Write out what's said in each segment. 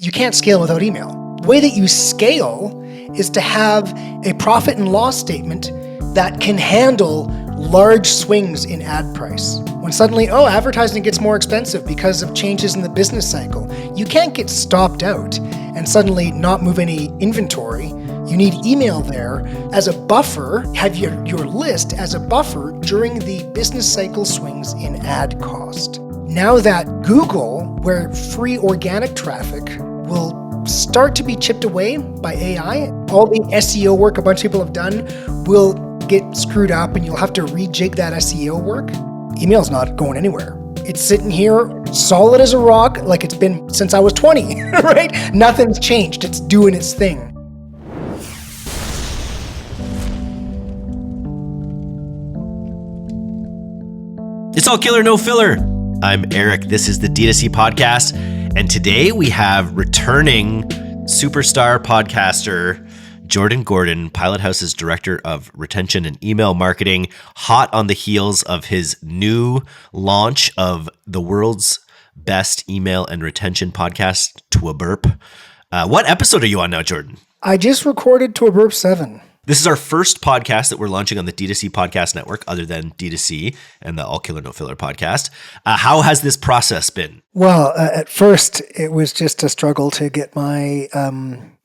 you can't scale without email. The way that you scale is to have a profit and loss statement that can handle large swings in ad price. When suddenly, advertising gets more expensive because of changes in the business cycle, you can't get stopped out and suddenly not move any inventory. You need email there as a buffer, have your list as a buffer during the business cycle swings in ad cost. Now that Google, where free organic traffic will start to be chipped away by AI, all the SEO work a bunch of people have done will get screwed up and you'll have to rejig that SEO work. Email's not going anywhere. It's sitting here solid as a rock like it's been since I was 20, right? Nothing's changed. It's doing its thing. It's all killer, no filler. I'm Eric. This is the D2C podcast. And today we have returning superstar podcaster Jordan Gordon, Pilot House's Director of Retention and Email Marketing, hot on the heels of his new launch of the world's best email and retention podcast, TWBERP. What episode are you on now, Jordan? I just recorded TWBERP 7. This is our first podcast that we're launching on the D2C podcast network, other than D2C and the All Killer No Filler podcast. How has this process been? Well, at first, it was just a struggle to get my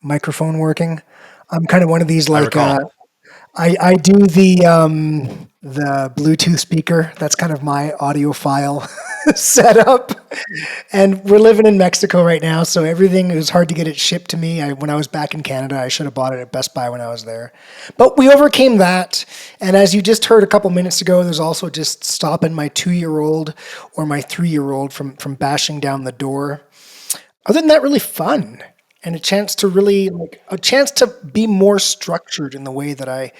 microphone working. I'm kind of one of these, like, I do the Bluetooth speaker. That's kind of my audiophile setup. And we're living in Mexico right now, so everything, it was hard to get it shipped to me. When I was back in Canada, I should have bought it at Best Buy when I was there. But we overcame that. And as you just heard a couple minutes ago, there's also just stopping my 2-year-old or my 3-year-old from bashing down the door. Other than that, really fun. And a chance to be more structured in the way that I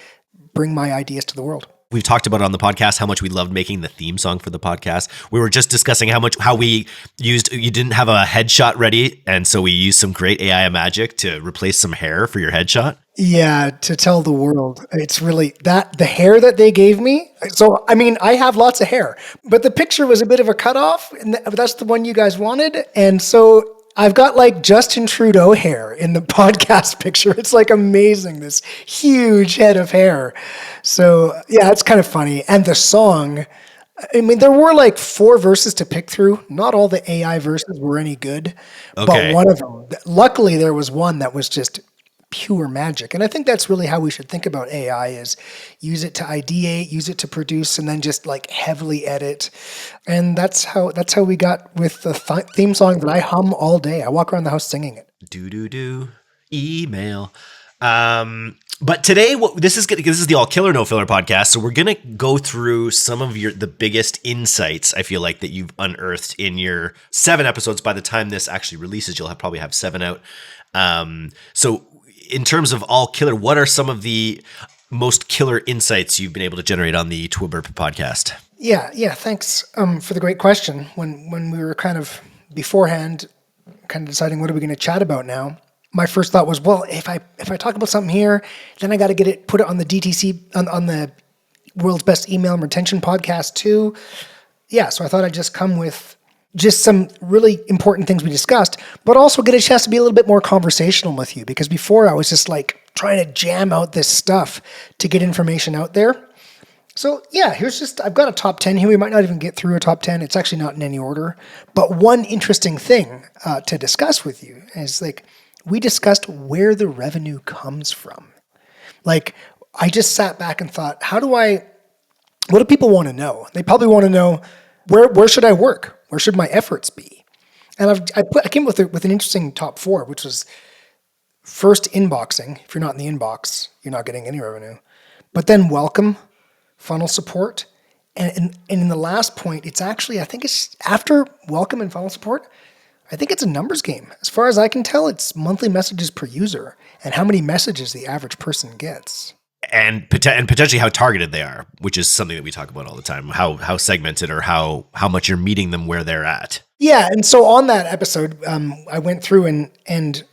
bring my ideas to the world. We've talked about on the podcast how much we loved making the theme song for the podcast. We were just discussing how we used, you didn't have a headshot ready, and so we used some great AI magic to replace some hair for your headshot. Yeah, to tell the world. It's really the hair that they gave me. So, I mean, I have lots of hair, but the picture was a bit of a cutoff, and that's the one you guys wanted. And so I've got like Justin Trudeau hair in the podcast picture. It's like amazing, this huge head of hair. So yeah, it's kind of funny. And the song, I mean, there were like 4 verses to pick through. Not all the AI verses were any good, but one of them, luckily there was one that was just pure magic. And I think that's really how we should think about AI, is use it to ideate, use it to produce, and then just like heavily edit. And that's how we got with the theme song that I hum all day. I walk around the house singing it. Do email. But today, this is the All Killer No Filler podcast. So we're gonna go through some of the biggest insights I feel like that you've unearthed in your 7 episodes. By the time this actually releases, you'll probably have 7 out. So in terms of all killer, what are some of the most killer insights you've been able to generate on the TWBERP podcast? Yeah. Thanks for the great question. When we were kind of beforehand, kind of deciding what are we going to chat about now, my first thought was, well, if I talk about something here, then I got to put it on the DTC on the World's Best Email and Retention podcast too. Yeah, so I thought I'd just come with just some really important things we discussed, but also get a chance to be a little bit more conversational with you, because before I was just like trying to jam out this stuff to get information out there. So yeah, I've got a top 10 here. We might not even get through a top 10. It's actually not in any order, but one interesting thing to discuss with you is like, we discussed where the revenue comes from. Like, I just sat back and thought, what do people want to know? They probably want to know, where should I work? Where should my efforts be? And I came with an interesting top 4, which was first inboxing. If you're not in the inbox, you're not getting any revenue. But then welcome, funnel support. And in the last point, it's actually, I think it's after welcome and funnel support, I think it's a numbers game. As far as I can tell, it's monthly messages per user and how many messages the average person gets. And potentially how targeted they are, which is something that we talk about all the time, how segmented or how much you're meeting them where they're at. Yeah, and so on that episode, I went through and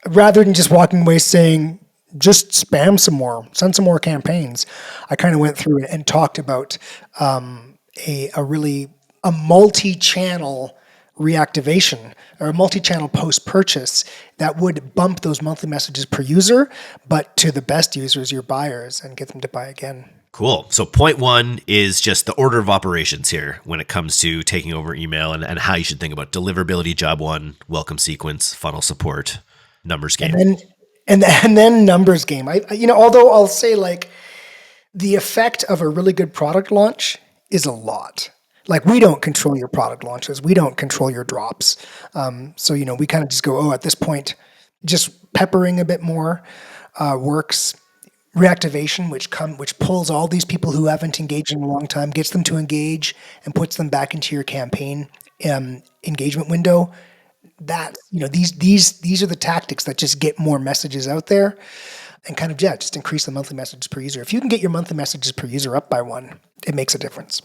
rather than just walking away saying, just spam some more, send some more campaigns, I kind of went through and talked about a multi-channel reactivation or a multi-channel post-purchase that would bump those monthly messages per user, but to the best users, your buyers, and get them to buy again. Cool. So point one is just the order of operations here when it comes to taking over email and how you should think about deliverability, job one, welcome sequence, funnel support, numbers game. And then numbers game. Although I'll say like the effect of a really good product launch is a lot. Like we don't control your product launches. We don't control your drops. So, we kind of just go, at this point, just peppering a bit more works. Reactivation, which pulls all these people who haven't engaged in a long time, gets them to engage and puts them back into your campaign engagement window. That these are the tactics that just get more messages out there and kind of just increase the monthly messages per user. If you can get your monthly messages per user up by one, it makes a difference.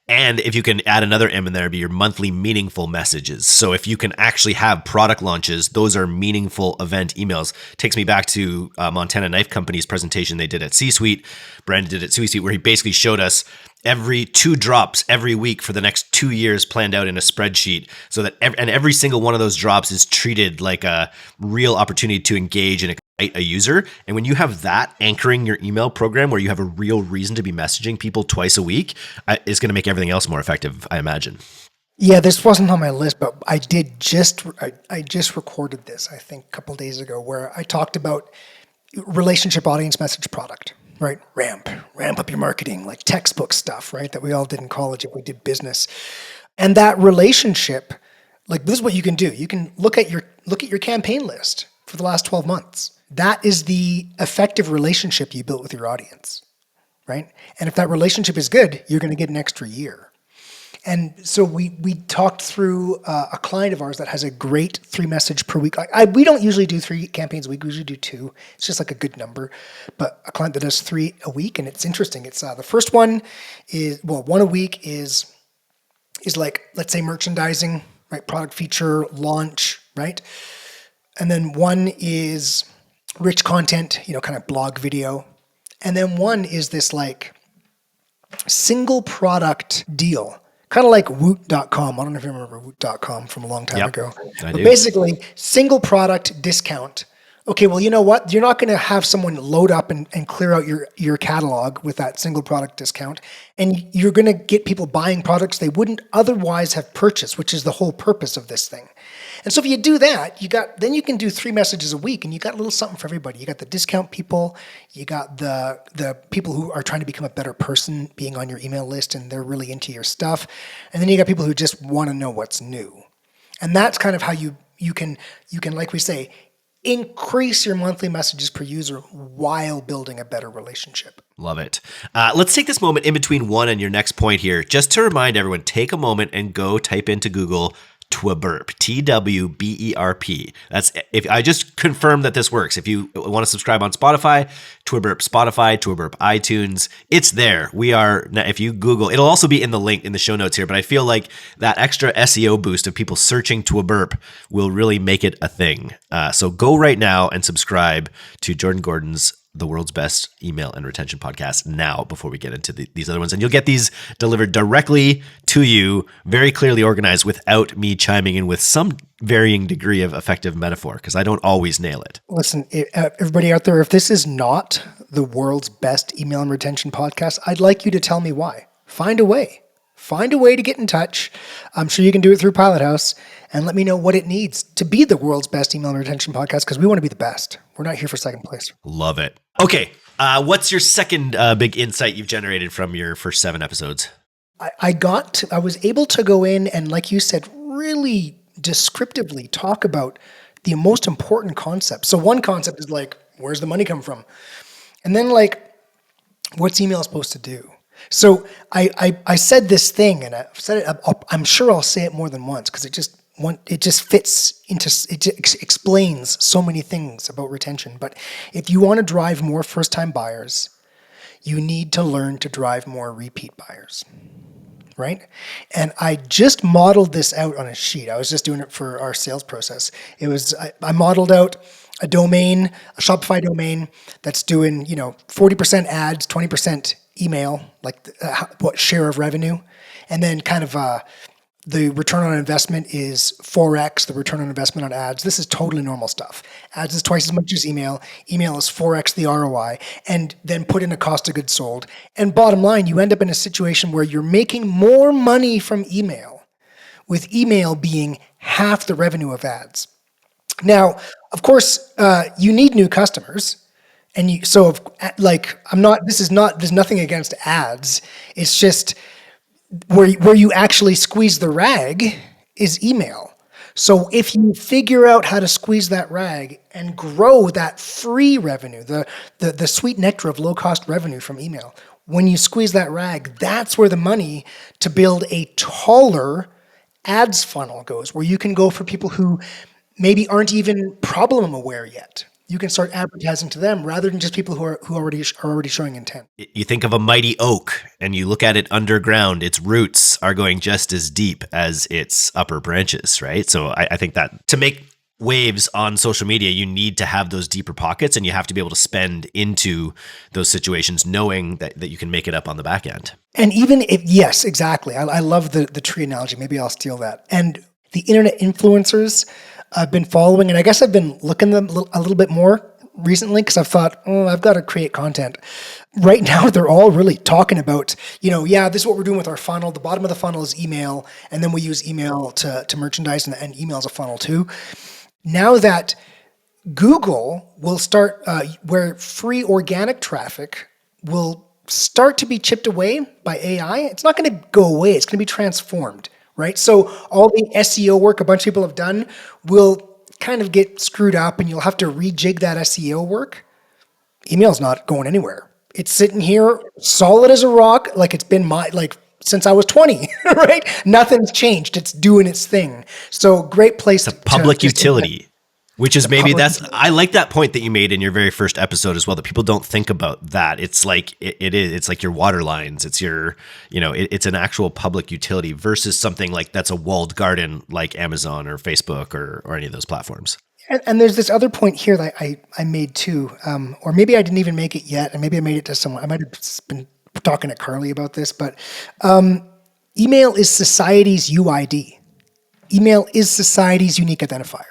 And if you can add another M in there, be your monthly meaningful messages. So if you can actually have product launches, those are meaningful event emails. Takes me back to Montana Knife Company's presentation they did at C-Suite. Brandon did at C-Suite, where he basically showed us every 2 drops every week for the next 2 years planned out in a spreadsheet, so that every single one of those drops is treated like a real opportunity to engage and a user. And when you have that anchoring your email program where you have a real reason to be messaging people twice a week, it's going to make everything else more effective, I imagine. Yeah, this wasn't on my list, but I just recorded this, I think, a couple of days ago, where I talked about relationship audience message product, right? Ramp up your marketing, like textbook stuff, right? That we all did in college if we did business. And that relationship, like this is what you can do. You can look at your campaign list for the last 12 months. That is the effective relationship you built with your audience, right? And if that relationship is good, you're going to get an extra year. And so we talked through a client of ours that has a great 3 message per week. We don't usually do 3 campaigns a week. We usually do 2. It's just like a good number. But a client that does 3 a week, and it's interesting. It's the first one is, 1 a week is like, let's say merchandising, right? Product feature, launch, right? And then 1 is rich content, kind of blog video. And then 1 is this like single product deal, kind of like Woot.com. I don't know if you remember Woot.com from a long time ago. I but do. Basically, single product discount. Okay, well, you know what? You're not going to have someone load up and clear out your catalog with that single product discount. And you're going to get people buying products they wouldn't otherwise have purchased, which is the whole purpose of this thing. And so if you do that, then you can do 3 messages a week, and you got a little something for everybody. You got the discount people, you got the people who are trying to become a better person being on your email list and they're really into your stuff. And then you got people who just want to know what's new. And that's kind of how you can, like we say, increase your monthly messages per user while building a better relationship. Love it. Let's take this moment in between 1 and your next point here, just to remind everyone, take a moment and go type into Google TWBERP, TWBERP. That's if I just confirm that this works. If you want to subscribe on Spotify, TWBERP Spotify, TWBERP iTunes, it's there. We are, if you Google, it'll also be in the link in the show notes here, but I feel like that extra SEO boost of people searching TWBERP will really make it a thing. So go right now and subscribe to Jordan Gordon's The World's Best Email and Retention Podcast now before we get into these other ones. And you'll get these delivered directly to you, very clearly organized without me chiming in with some varying degree of effective metaphor, because I don't always nail it. Listen, everybody out there, if this is not the world's best email and retention podcast, I'd like you to tell me why. Find a way. Find a way to get in touch. I'm sure you can do it through Pilot House, and let me know what it needs to be the world's best email and retention podcast, because we want to be the best. We're not here for second place. Love it. Okay. What's your second big insight you've generated from your first 7 episodes? I was able to go in and, like you said, really descriptively talk about the most important concepts. So one concept is like, where's the money come from? And then like, what's email supposed to do? So I said this thing, and I've said it. I'm sure I'll say it more than once because it just fits into, it explains so many things about retention. But if you want to drive more first-time buyers, you need to learn to drive more repeat buyers, right? And I just modeled this out on a sheet. I was just doing it for our sales process. I modeled out a domain, a Shopify domain that's doing 40% ads, 20% email, like what share of revenue, and then kind of the return on investment is 4x the return on investment on ads. This is totally normal stuff. Ads is twice as much as email. Email is 4x the ROI, and then put in a cost of goods sold. And bottom line, you end up in a situation where you're making more money from email, with email being half the revenue of ads. Now, of course, you need new customers. And there's nothing against ads. It's just where you actually squeeze the rag is email. So if you figure out how to squeeze that rag and grow that free revenue, the sweet nectar of low cost revenue from email, when you squeeze that rag, that's where the money to build a taller ads funnel goes, where you can go for people who maybe aren't even problem aware yet. You can start advertising to them rather than just people who are already showing intent. You think of a mighty oak and you look at it underground, its roots are going just as deep as its upper branches, right? So I think that to make waves on social media, you need to have those deeper pockets, and you have to be able to spend into those situations knowing that you can make it up on the back end. And even if, yes, exactly. I love the tree analogy. Maybe I'll steal that. And the internet influencers I've been following, and I guess I've been looking at them a little bit more recently because I've thought, I've got to create content. Right now, they're all really talking about, this is what we're doing with our funnel. The bottom of the funnel is email, and then we use email to merchandise, and email is a funnel too. Now that Google will start, where free organic traffic will start to be chipped away by AI, it's not going to go away. It's going to be transformed. Right? So all the SEO work a bunch of people have done will kind of get screwed up, and you'll have to rejig that SEO work. Email's not going anywhere. It's sitting here solid as a rock, like it's been since I was 20, right? Nothing's changed. It's doing its thing. So great place. It's a public utility. Which is maybe I like that point that you made in your very first episode as well, that people don't think about that. It's like, it's like your water lines. It's your, it's an actual public utility versus something like that's a walled garden like Amazon or Facebook or any of those platforms. And there's this other point here that I made too, or maybe I didn't even make it yet, and maybe I made it to someone. I might have been talking to Carly about this, but email is society's UID. Email is society's unique identifier.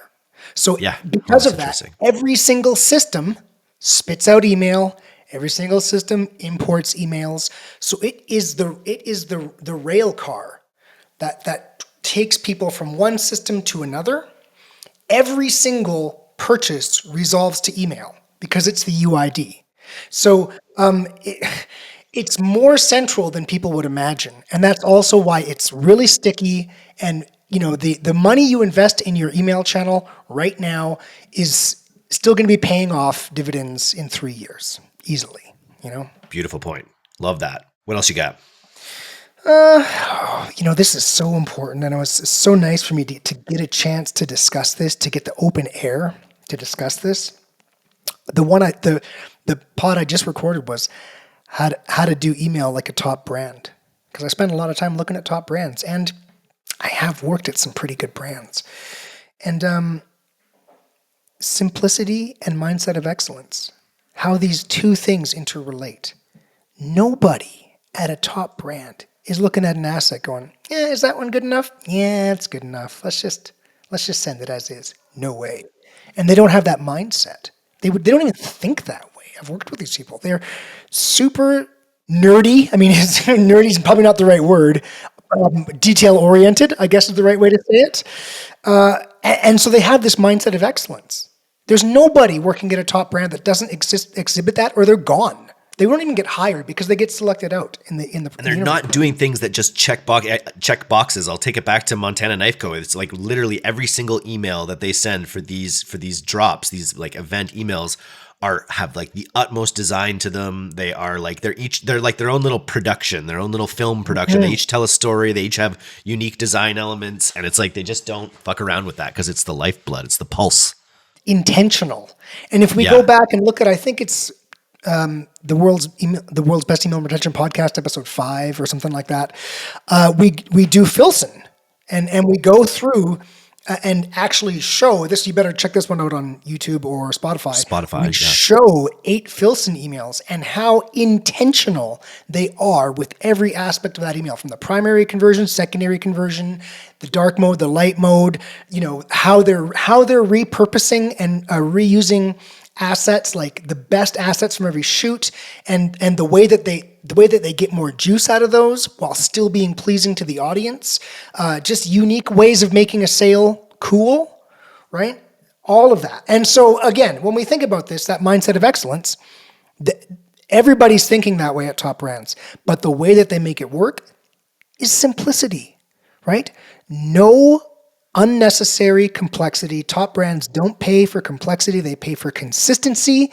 So because of that, every single system spits out email. Every single system imports emails. So it is the rail car that takes people from one system to another. Every single purchase resolves to email because it's the UID. So it's more central than people would imagine, and that's also why it's really sticky. And the money you invest in your email channel right now is still going to be paying off dividends in 3 years easily. Beautiful point. Love that. What else you got? This is so important, and it was so nice for me to get a chance to discuss this, to get the open air to discuss this. The pod I just recorded was how to do email like a top brand, because I spend a lot of time looking at top brands, and I have worked at some pretty good brands. And simplicity and mindset of excellence, how these two things interrelate. Nobody at a top brand is looking at an asset going, is that one good enough? Yeah, it's good enough. Let's just send it as is. No way. And they don't have that mindset. They don't even think that way. I've worked with these people. They're super nerdy. I mean, nerdy is probably not the right word. Detail-oriented, I guess is the right way to say it. And so they have this mindset of excellence. There's nobody working at a top brand that doesn't exhibit that, or they're gone. They won't even get hired because they get selected out in the. And they're not doing things that just check boxes. I'll take it back to Montana Knife Co. It's like literally every single email that they send for these drops, these like event emails, have like the utmost design to them. They're like their own little production, their own little film production. Mm-hmm. They each tell a story. They each have unique design elements, and it's like they just don't fuck around with that because it's the lifeblood. It's the pulse. Intentional. And if we go back and look at, I think it's the world's best email retention podcast, episode 5 or something like that. We do Filson, and we go through and actually show this. You better check this one out on YouTube or Spotify. Spotify, We yeah. show 8 Filson emails and how intentional they are with every aspect of that email, from the primary conversion, secondary conversion, the dark mode, the light mode, how they're repurposing and reusing assets, like the best assets from every shoot, and the way that they get more juice out of those while still being pleasing to the audience. Just unique ways of making a sale cool, right? All of that. And so again, when we think about this, that mindset of excellence, everybody's thinking that way at Top Brands, but the way that they make it work is simplicity, right? No unnecessary complexity. Top Brands don't pay for complexity. They pay for consistency.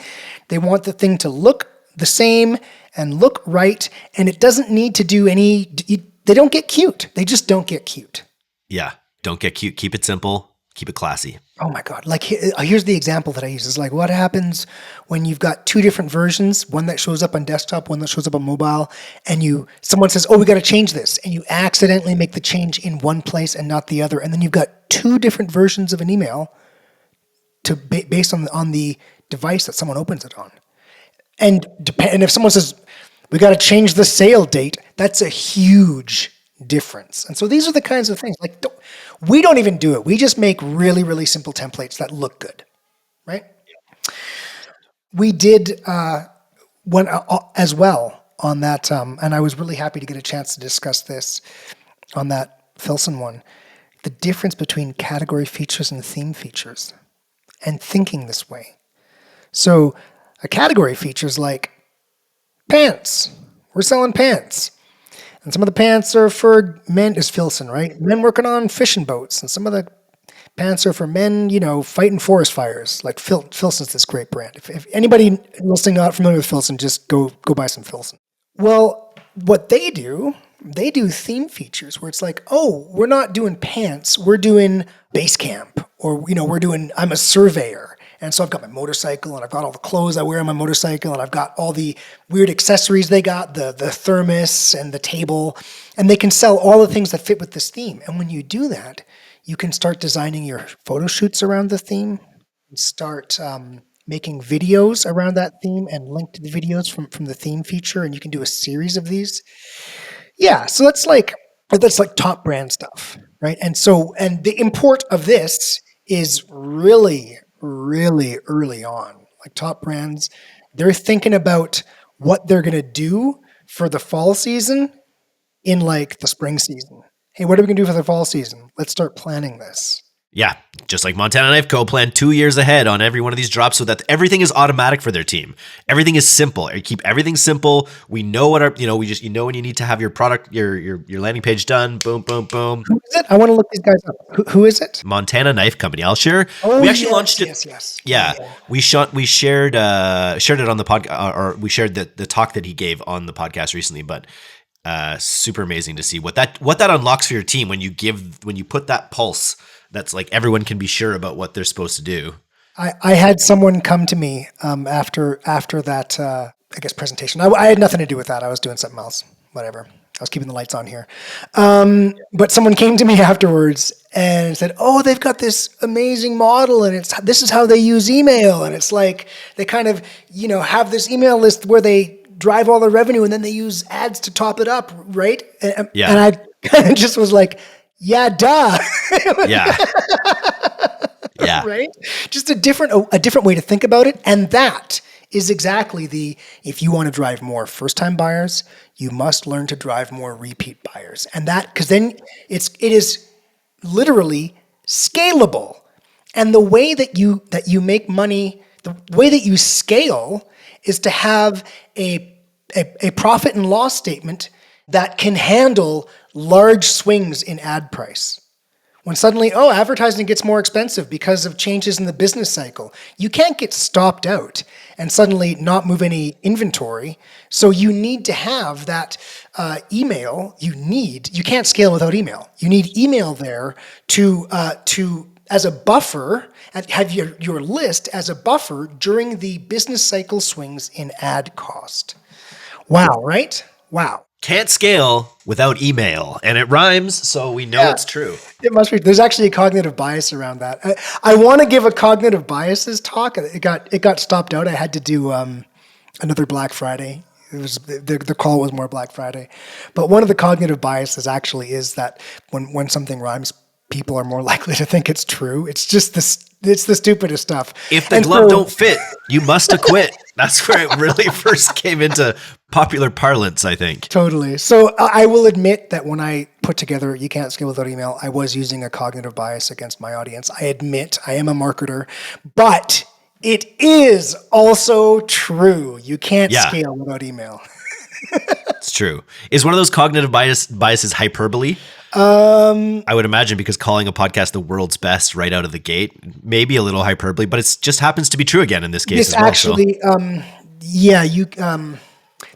They want the thing to look the same and look right. And it doesn't need to do they don't get cute. They just don't get cute. Yeah. Don't get cute. Keep it simple. Keep it classy. Oh my God. Like here's the example that I use. Is like, what happens when you've got 2 different versions, one that shows up on desktop, one that shows up on mobile, and someone says, oh, we got to change this. And you accidentally make the change in one place and not the other. And then you've got 2 different versions of an email based on the device that someone opens it on. And if someone says, we got to change the sale date, that's a huge difference. And so these are the kinds of things, like we don't even do it. We just make really, really simple templates that look good, right? We did one as well on that, and I was really happy to get a chance to discuss this on that Filson one, the difference between category features and theme features, and thinking this way. So a category feature is like pants. We're selling pants. And some of the pants are for men, is Filson, right? Men working on fishing boats. And some of the pants are for men, fighting forest fires. Like Filson's this great brand. If anybody listening not familiar with Filson, just go buy some Filson. Well, what they do theme features where it's like, oh, we're not doing pants. We're doing base camp. Or, we're doing, I'm a surveyor. And so I've got my motorcycle, and I've got all the clothes I wear on my motorcycle, and I've got all the weird accessories they got, the thermos and the table, and they can sell all the things that fit with this theme. And when you do that, you can start designing your photo shoots around the theme, start making videos around that theme and link to the videos from the theme feature, and you can do a series of these. Yeah, so that's like top brand stuff, right? And the import of this is really, really early on. Like Top Brands, they're thinking about what they're going to do for the fall season in like the spring season. Hey, what are we going to do for the fall season? Let's start planning this. Yeah, just like Montana Knife Co. plan 2 years ahead on every one of these drops so that everything is automatic for their team. Everything is simple. You keep everything simple. We know what when you need to have your product, your landing page done. Boom, boom, boom. Who is it? I want to look these guys up. Who is it? Montana Knife Company. I'll share. Oh, we actually launched it. Yes. Yeah, we shared it on the podcast, or we shared the talk that he gave on the podcast recently. But super amazing to see what that unlocks for your team when you put that pulse. That's like everyone can be sure about what they're supposed to do. I had someone come to me after that, I guess, presentation. I had nothing to do with that. I was doing something else, whatever. I was keeping the lights on here. But someone came to me afterwards and said, oh, they've got this amazing model, and this is how they use email. And it's like they kind of, have this email list where they drive all the revenue and then they use ads to top it up, right? And I kind of just was like, yeah, duh. Yeah. Yeah. Right? Just a different way to think about it. And that is exactly if you want to drive more first-time buyers, you must learn to drive more repeat buyers. And because then it is literally scalable. And the way that you make money, the way that you scale is to have a profit and loss statement that can handle large swings in ad price. When suddenly, advertising gets more expensive because of changes in the business cycle, you can't get stopped out and suddenly not move any inventory. So you need to have that email. You can't scale without email. You need email there to as a buffer, and have your list as a buffer during the business cycle swings in ad cost. Wow, right? Wow. Can't scale without email. And it rhymes, so we know it's true. It must be. There's actually a cognitive bias around that. I want to give a cognitive biases talk. It got stopped out. I had to do another Black Friday. It was the call was more Black Friday, but one of the cognitive biases actually is that when something rhymes, people are more likely to think it's true. It's just this. It's the stupidest stuff. If the glove don't fit, you must acquit. That's where it really first came into popular parlance, I think. Totally. So I will admit that when I put together You Can't Scale Without Email, I was using a cognitive bias against my audience. I admit I am a marketer, but it is also true. You can't scale without email. It's true. Is one of those cognitive biases hyperbole? I would imagine, because calling a podcast the world's best right out of the gate, maybe a little hyperbole, but it just happens to be true again in this case as well. Actually,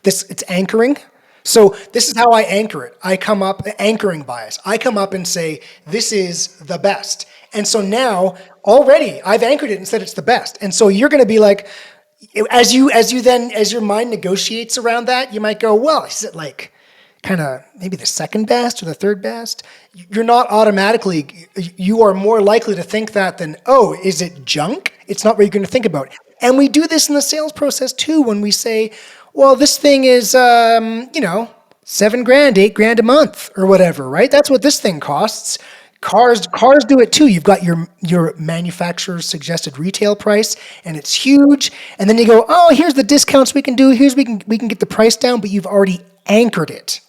it's anchoring. So this is how I anchor it. Anchoring bias. I come up and say, this is the best. And so now already I've anchored it and said it's the best. And so you're going to be like, as your mind negotiates around that, you might go, well, is it like kind of maybe the second best or the third best? You're not automatically, you are more likely to think that than, oh, is it junk? It's not what you're going to think about. And we do this in the sales process too, when we say, well, this thing is, $7,000, $8,000 a month or whatever, right? That's what this thing costs. Cars do it too. You've got your manufacturer's suggested retail price, and it's huge. And then you go, oh, here's the discounts we can do. We can get the price down, but you've already anchored it.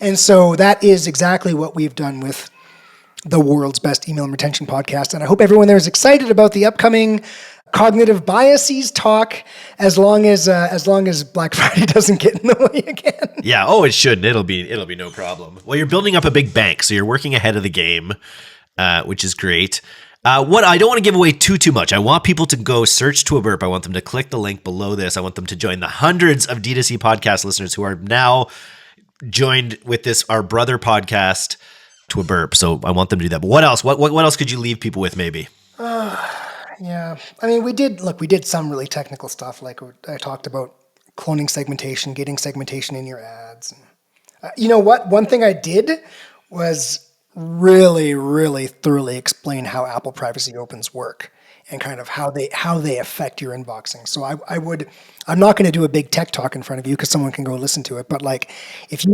And so that is exactly what we've done with the world's best email and retention podcast. And I hope everyone there is excited about the upcoming cognitive biases talk, as long as Black Friday doesn't get in the way again. Yeah. Oh, it shouldn't. It'll be no problem. Well, you're building up a big bank, so you're working ahead of the game, which is great. What I don't want to give away too much. I want people to go search TWBERP. I want them to click the link below this. I want them to join the hundreds of D2C podcast listeners who are now joined with this, our brother podcast, TWBERP. So I want them to do that. But what else? What else could you leave people with, maybe? Yeah. I mean, we did some really technical stuff. Like I talked about cloning segmentation, getting segmentation in your ads. And, you know what? One thing I did was really, really thoroughly explain how Apple Privacy Opens work and kind of how they affect your inboxing. So I'm not going to do a big tech talk in front of you because someone can go listen to it. But like, if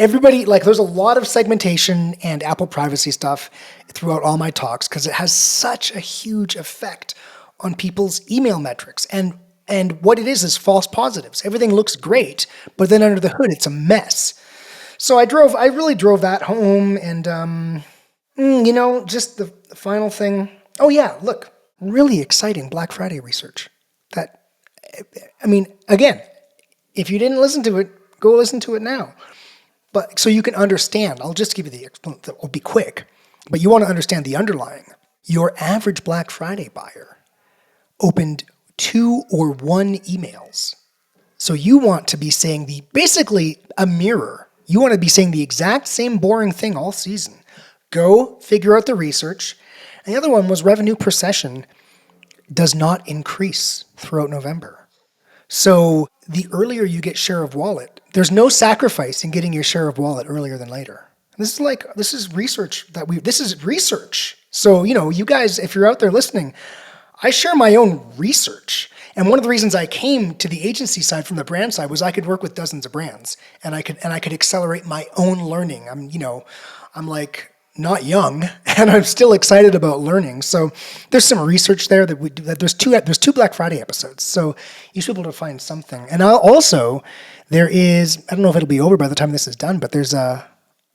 everybody, like, there's a lot of segmentation and Apple privacy stuff throughout all my talks because it has such a huge effect on people's email metrics. And what it is false positives. Everything looks great, but then under the hood, it's a mess. So I really drove that home. And, just the final thing. Oh yeah, look. Really exciting Black Friday research. Again, if you didn't listen to it, go listen to it now. But so you can understand, I'll just give you I'll be quick, but you want to understand the underlying. Your average Black Friday buyer opened 2 or 1 emails. So you want to be saying basically a mirror. You want to be saying the exact same boring thing all season. Go figure out the research. And the other one was revenue per session does not increase throughout November. So the earlier you get share of wallet, there's no sacrifice in getting your share of wallet earlier than later. This is research. So, you guys, if you're out there listening, I share my own research. And one of the reasons I came to the agency side from the brand side was I could work with dozens of brands and I could accelerate my own learning. I'm like, not young, and I'm still excited about learning. So there's some research there that we do. That there's two Black Friday episodes, so you should be able to find something. And there is, I don't know if it'll be over by the time this is done, but there's a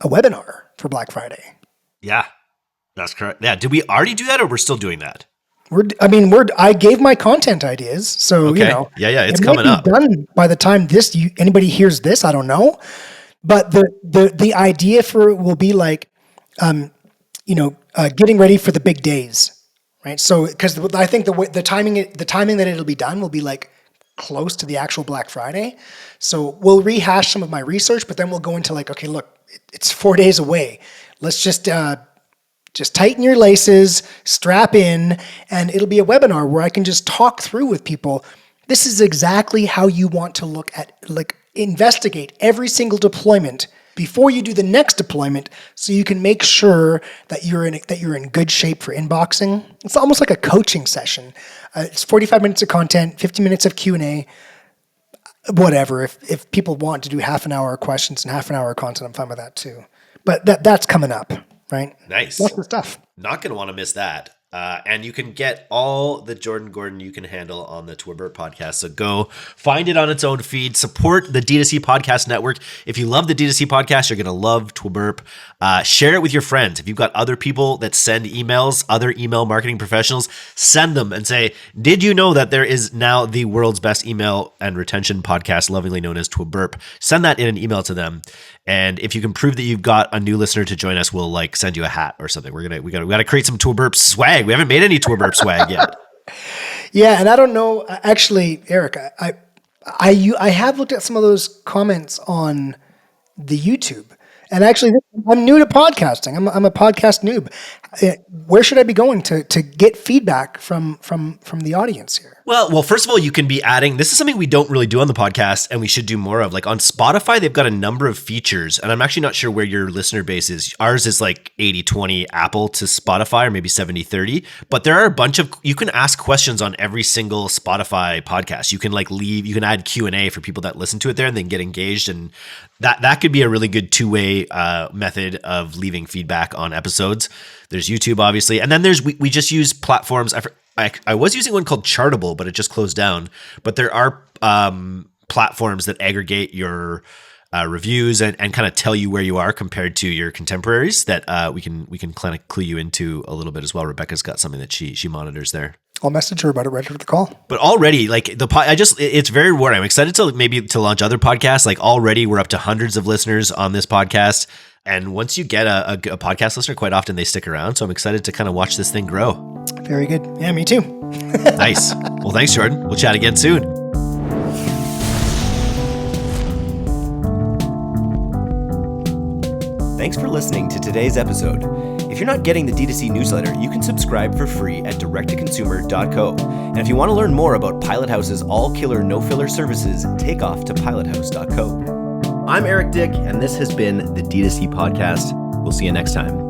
webinar for Black Friday. Yeah, that's correct. Yeah, did we already do that, or we're still doing that? I gave my content ideas, so okay. Yeah, it's coming up. Done by the time anybody hears this, I don't know, but the idea for it will be like. Getting ready for the big days, right? So, because I think the timing that it'll be done will be like close to the actual Black Friday. So we'll rehash some of my research, but then we'll go into like, okay, look, it's 4 days away. Let's just tighten your laces, strap in, and it'll be a webinar where I can just talk through with people. This is exactly how you want to look at, like, investigate every single deployment before you do the next deployment, so you can make sure that you're in good shape for inboxing. It's almost like a coaching session. It's 45 minutes of content, 50 minutes of Q&A, whatever. If people want to do half an hour of questions and half an hour of content, I'm fine with that too. But that's coming up, right? Nice. Lots of stuff. Not going to want to miss that. And you can get all the Jordan Gordon you can handle on the TWBERP podcast. So go find it on its own feed. Support the D2C Podcast Network. If you love the D2C podcast, you're going to love TWBERP. Share it with your friends. If you've got other people that send emails, other email marketing professionals, send them and say, did you know that there is now the world's best email and retention podcast, lovingly known as TWBERP? Send that in an email to them. And if you can prove that you've got a new listener to join us, we'll send you a hat or something. We got to create some TWBERP swag. We haven't made any TWBERP swag yet. Yeah, and I don't know. Actually, Eric, I have looked at some of those comments on the YouTube, and actually, I'm new to podcasting. I'm a podcast noob. Where should I be going to get feedback from the audience here? Well, first of all, you can be adding, this is something we don't really do on the podcast and we should do more of. Like on Spotify, they've got a number of features, and I'm actually not sure where your listener base is. Ours is like 80-20 Apple to Spotify, or maybe 70-30, but there are a bunch of, you can ask questions on every single Spotify podcast. You can you can add Q&A for people that listen to it there and then get engaged, and that could be a really good two-way method of leaving feedback on episodes. There's YouTube, obviously, and then we just use platforms. I was using one called Chartable, but it just closed down. But there are platforms that aggregate your reviews and kind of tell you where you are compared to your contemporaries that we can kind of clue you into a little bit as well. Rebecca's got something that she monitors there. I'll message her about it right after the call. But already, it's very rewarding. I'm excited to launch other podcasts. Like already, we're up to hundreds of listeners on this podcast. And once you get a podcast listener, quite often they stick around. So I'm excited to kind of watch this thing grow. Very good. Yeah, me too. Nice. Well, thanks, Jordan. We'll chat again soon. Thanks for listening to today's episode. If you're not getting the D2C newsletter, you can subscribe for free at directtoconsumer.co. And if you want to learn more about Pilot House's all-killer, no-filler services, take off to pilothouse.co. I'm Eric Dick, and this has been the D2C Podcast. We'll see you next time.